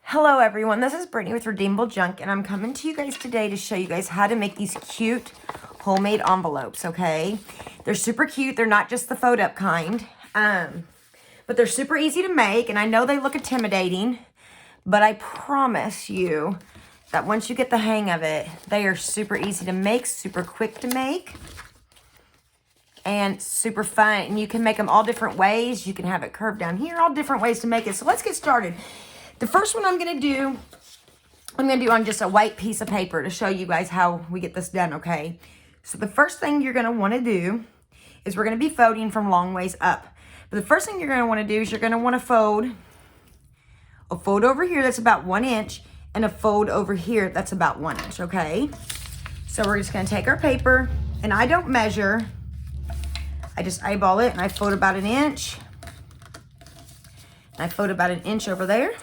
Hello everyone, this is Brittany with Redeemable Junk, and I'm coming to you guys today to show you guys how to make these cute homemade envelopes, okay? They're super cute. They're not just the fold up kind, but they're super easy to make, and I know they look intimidating, but I promise you that once you get the hang of it, they are super easy to make, super quick to make, and super fun. And you can make them all different ways. You can have it curved down here, all different ways to make it. So let's get started. The first one I'm going to do on just a white piece of paper to show you guys how we get this done, okay? So the first thing you're going to want to do is we're going to be folding from long ways up. But the first thing you're going to want to do is you're going to want to fold a fold over here that's about 1 inch and a fold over here that's about 1 inch, okay? So we're just going to take our paper, and I don't measure. I just eyeball it, and I fold about 1 inch. And I fold about 1 inch over there.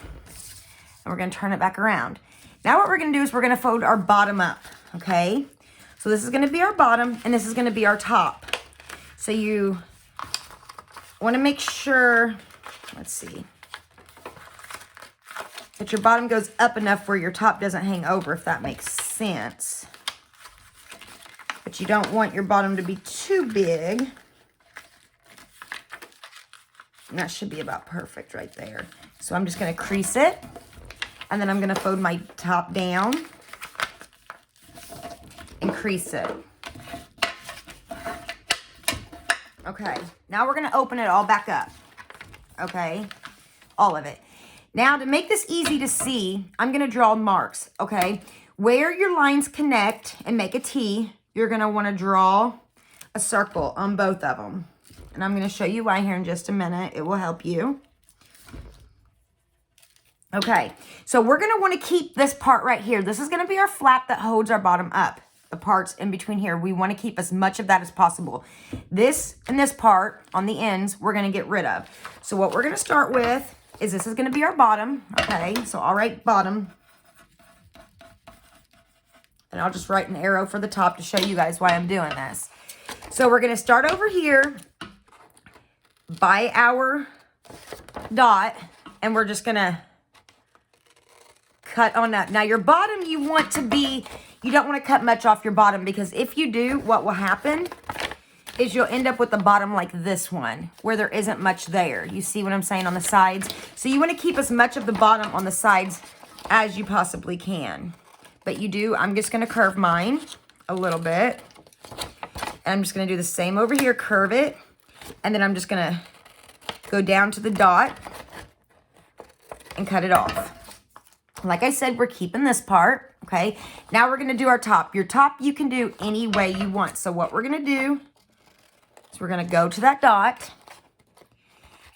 And we're going to turn it back around. Now what we're going to do is we're going to fold our bottom up, okay? So this is going to be our bottom, and this is going to be our top. So you want to make sure, let's see, that your bottom goes up enough where your top doesn't hang over, if that makes sense. But you don't want your bottom to be too big. And that should be about perfect right there. So I'm just going to crease it. And then I'm going to fold my top down and crease it. Okay, now we're going to open it all back up. Okay, all of it. Now to make this easy to see, I'm going to draw marks. Okay, where your lines connect and make a T, you're going to want to draw a circle on both of them. And I'm going to show you why here in just a minute. It will help you. Okay, so we're going to want to keep this part right here. This is going to be our flap that holds our bottom up. The parts in between here, we want to keep as much of that as possible. This and this part on the ends, we're going to get rid of. So what we're going to start with is this is going to be our bottom. Okay, so I'll write bottom. And I'll just write an arrow for the top to show you guys why I'm doing this. So we're going to start over here by our dot, and we're just going to cut on up. Now your bottom, you don't want to cut much off your bottom, because if you do, what will happen is you'll end up with the bottom like this one, where there isn't much there. You see what I'm saying on the sides? So you want to keep as much of the bottom on the sides as you possibly can. But you do, I'm just going to curve mine a little bit. And I'm just going to do the same over here, curve it. And then I'm just going to go down to the dot and cut it off. Like I said, we're keeping this part, okay? Now we're going to do our top. Your top you can do any way you want. So what we're going to do is we're going to go to that dot,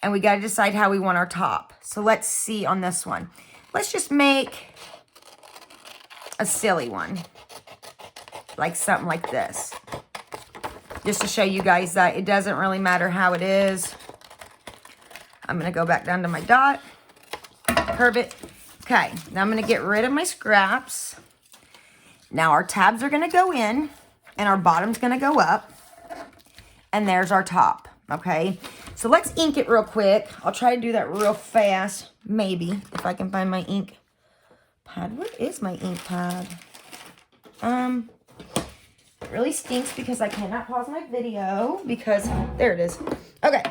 and we got to decide how we want our top. So let's see on this one. Let's just make a silly one, like something like this. Just to show you guys that it doesn't really matter how it is. I'm going to go back down to my dot, curve it. Okay, now I'm going to get rid of my scraps. Now our tabs are going to go in, and our bottom's going to go up. And there's our top, okay? So let's ink it real quick. I'll try to do that real fast, maybe, if I can find my ink pad. Where is my ink pad? It really stinks because I cannot pause my video because, there it is. Okay.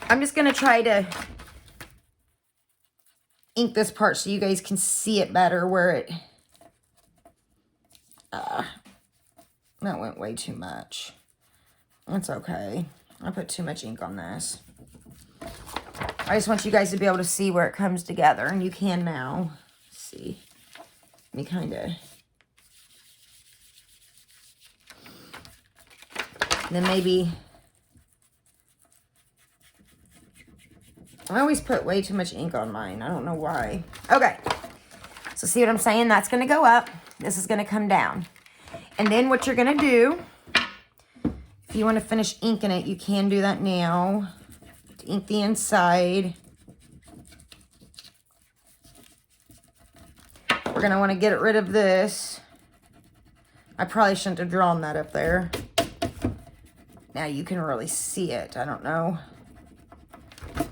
I'm just going to try to ink this part so you guys can see it better where it, that went way too much. That's okay. I put too much ink on this. I just want you guys to be able to see where it comes together, and you can now. Let's see. Let me kind of, then maybe, I always put way too much ink on mine. I don't know why. Okay. So see what I'm saying? That's going to go up. This is going to come down. And then what you're going to do, if you want to finish inking it, you can do that now. To ink the inside. We're going to want to get rid of this. I probably shouldn't have drawn that up there. Now you can really see it. I don't know.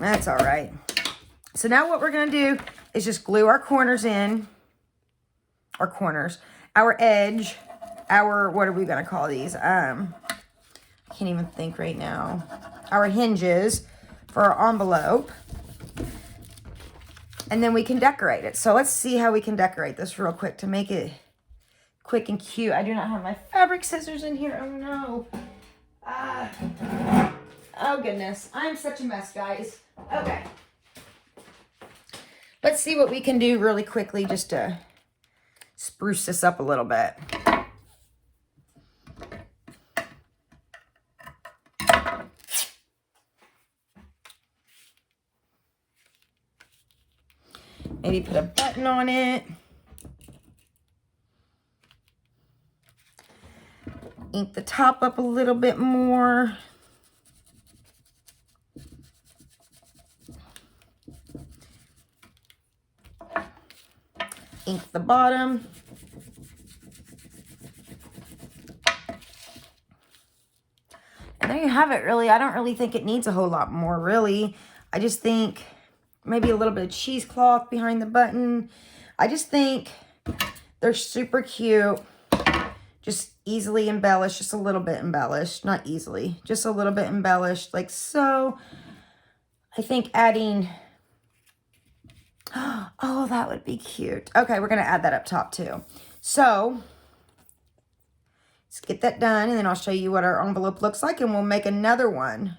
That's all right. So now what we're going to do is just glue our corners in. Our edge, what are we going to call these? I can't even think right now. Our hinges for our envelope. And then we can decorate it. So let's see how we can decorate this real quick to make it quick and cute. I do not have my fabric scissors in here. Oh no. Oh goodness. I'm such a mess, guys. Okay. Let's see what we can do really quickly just to spruce this up a little bit. Maybe put a button on it. Ink the top up a little bit more. Ink the bottom. And there you have it, really. I don't really think it needs a whole lot more, really. I just think maybe a little bit of cheesecloth behind the button. I just think they're super cute. Just easily embellished, just a little bit embellished. Not easily, just a little bit embellished, like so. I think adding, oh, that would be cute. Okay, we're going to add that up top too. So let's get that done, and then I'll show you what our envelope looks like, and we'll make another one.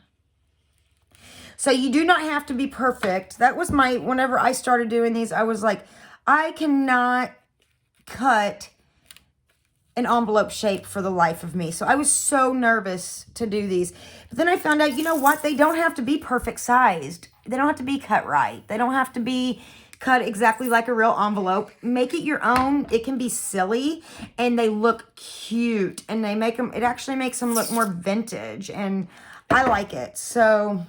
So you do not have to be perfect. That was whenever I started doing these, I was like, I cannot cut an envelope shape for the life of me. So I was so nervous to do these. But then I found out, you know what? They don't have to be perfect sized. They don't have to be cut right. They don't have to be cut exactly like a real envelope. Make it your own. It can be silly and they look cute, and they make them, it actually makes them look more vintage, and I like it. So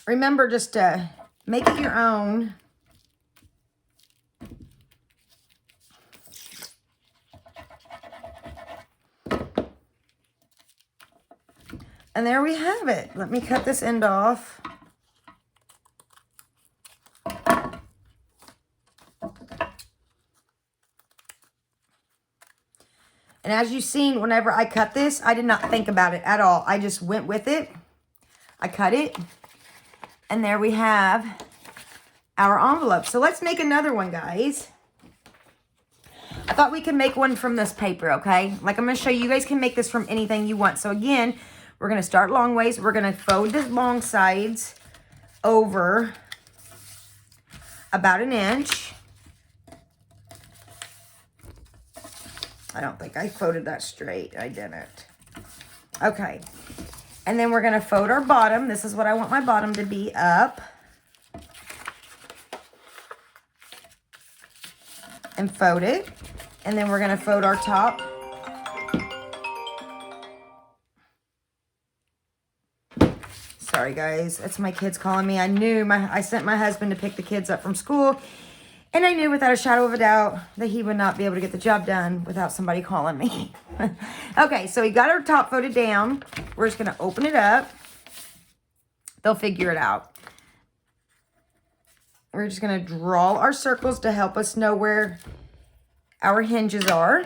remember just to make it your own. And there we have it. Let me cut this end off. And as you've seen, whenever I cut this, I did not think about it at all. I just went with it. I cut it. And there we have our envelope. So let's make another one, guys. I thought we could make one from this paper, okay? Like I'm going to show you, you guys can make this from anything you want. So again, we're going to start long ways. We're going to fold the long sides over about 1 inch. I don't think I folded that straight. I didn't. Okay. And then we're going to fold our bottom. This is what I want my bottom to be, up. And fold it. And then we're going to fold our top. Sorry, guys. It's my kids calling me. I sent my husband to pick the kids up from school. And I knew without a shadow of a doubt that he would not be able to get the job done without somebody calling me. Okay, so we got our top folded down. We're just going to open it up. They'll figure it out. We're just going to draw our circles to help us know where our hinges are.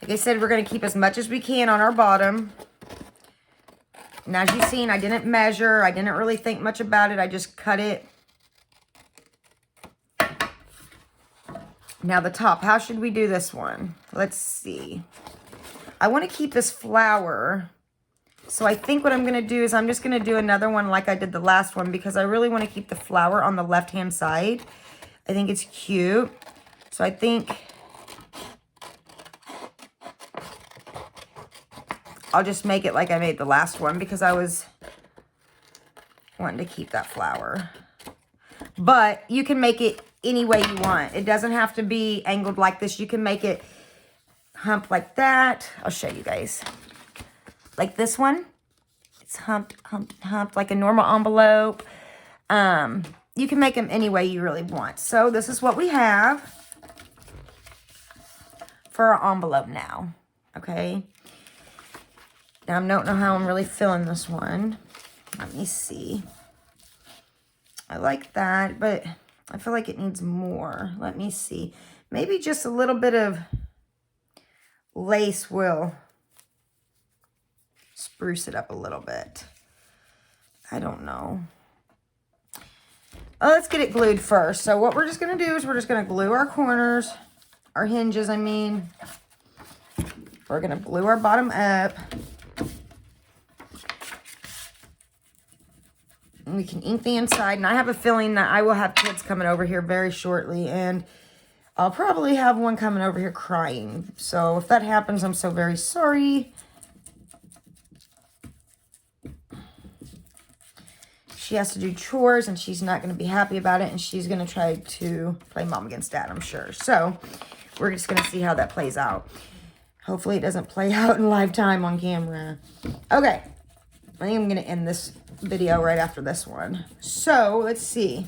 Like I said, we're going to keep as much as we can on our bottom. And as you've seen, I didn't measure. I didn't really think much about it. I just cut it. Now the top, how should we do this one? Let's see. I want to keep this flower. So I think what I'm going to do is I'm just going to do another one like I did the last one, because I really want to keep the flower on the left-hand side. I think it's cute. So I think I'll just make it like I made the last one, because I was wanting to keep that flower. But you can make it any way you want. It doesn't have to be angled like this. You can make it hump like that. I'll show you guys. Like this one. It's humped, humped, humped like a normal envelope. you can make them any way you really want. So this is what we have for our envelope now. Okay. Now I don't know how I'm really filling this one. Let me see. I like that, but I feel like it needs more. Let me see. Maybe just a little bit of lace will spruce it up a little bit. I don't know. Oh, let's get it glued first. So what we're just going to do is we're just going to glue our corners, our hinges, I mean. We're going to glue our bottom up. And we can ink the inside. And I have a feeling that I will have kids coming over here very shortly. And I'll probably have one coming over here crying. So if that happens, I'm so very sorry. She has to do chores and she's not going to be happy about it. And she's going to try to play mom against dad, I'm sure. So we're just going to see how that plays out. Hopefully it doesn't play out in live time on camera. Okay. I think I'm going to end this video right after this one. So let's see.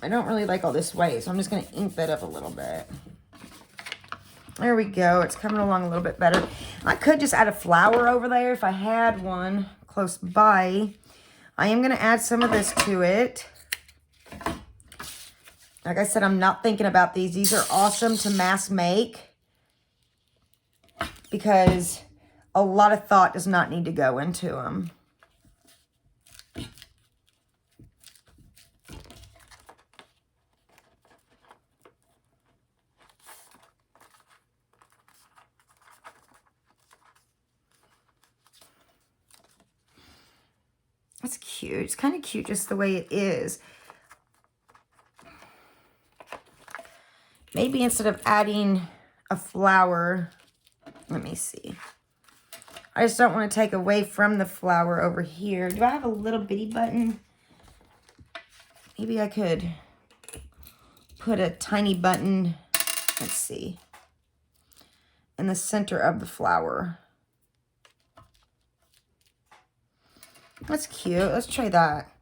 I don't really like all this white, so I'm just going to ink that up a little bit. There we go. It's coming along a little bit better. I could just add a flower over there if I had one close by. I am going to add some of this to it. Like I said, I'm not thinking about these. These are awesome to mass make because a lot of thought does not need to go into them. That's cute. It's kind of cute just the way it is. Maybe instead of adding a flower, let me see. I just don't want to take away from the flower over here. Do I have a little bitty button? Maybe I could put a tiny button, let's see, in the center of the flower. That's cute. Let's try that.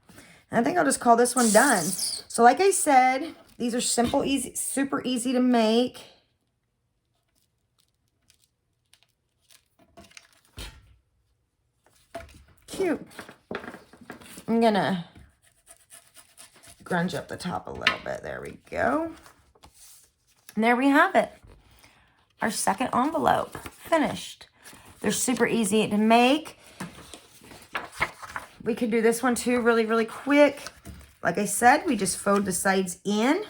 And I think I'll just call this one done. So like I said, these are simple, easy, super easy to make. Cute. I'm gonna grunge up the top a little bit. There we go. And there we have it. Our second envelope finished. They're super easy to make. We could do this one too really, really quick. Like I said, we just fold the sides in.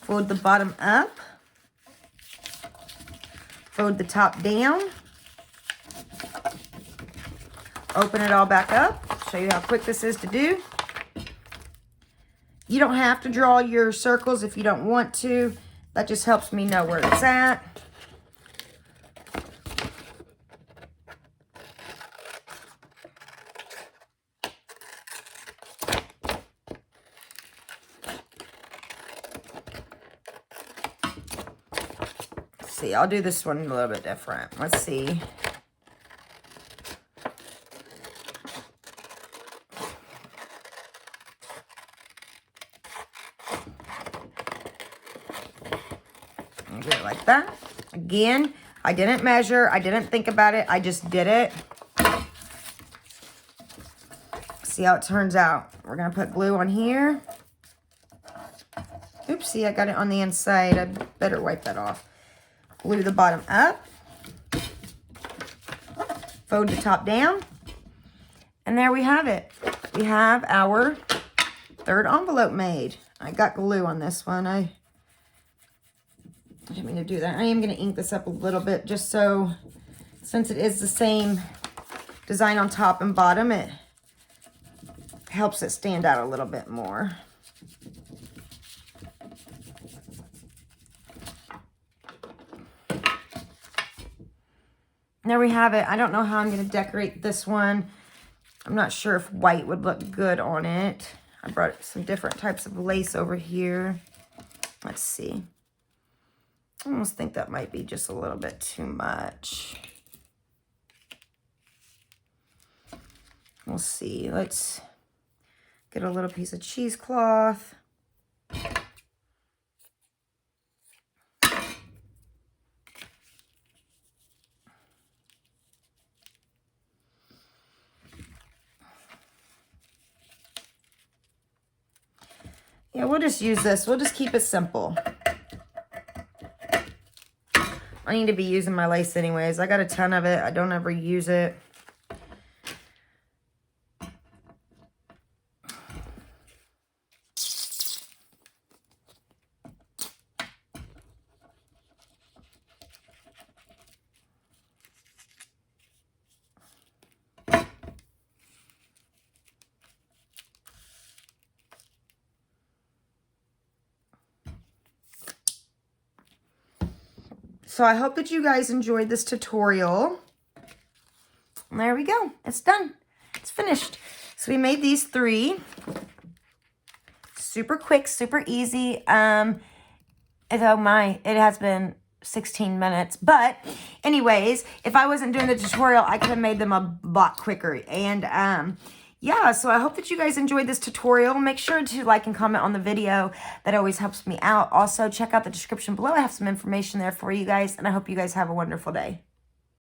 Fold the bottom up. Fold the top down. Open it all back up. Show you how quick this is to do. You don't have to draw your circles if you don't want to. That just helps me know where it's at. See, I'll do this one a little bit different. Let's see. And do it like that. Again, I didn't measure. I didn't think about it. I just did it. See how it turns out. We're going to put glue on here. Oopsie, I got it on the inside. I better wipe that off. Glue the bottom up. Fold the top down. And there we have it. We have our third envelope made. I got glue on this one. I didn't mean to do that. I am going to ink this up a little bit just so, since it is the same design on top and bottom, it helps it stand out a little bit more. There we have it. I don't know how I'm going to decorate this one. I'm not sure if white would look good on it. I brought some different types of lace over here. Let's see. almost think that might be just a little bit too much. We'll see. Let's get a little piece of cheesecloth. Yeah, we'll just use this. We'll just keep it simple. I need to be using my lace anyways. I got a ton of it. I don't ever use it. So I hope that you guys enjoyed this tutorial. And there we go. It's done. It's finished. So we made these 3. Super quick, super easy. Oh my, it has been 16 minutes. But anyways, if I wasn't doing the tutorial, I could have made them a lot quicker. And yeah, so I hope that you guys enjoyed this tutorial. Make sure to like and comment on the video. That always helps me out. Also, check out the description below. I have some information there for you guys, and I hope you guys have a wonderful day.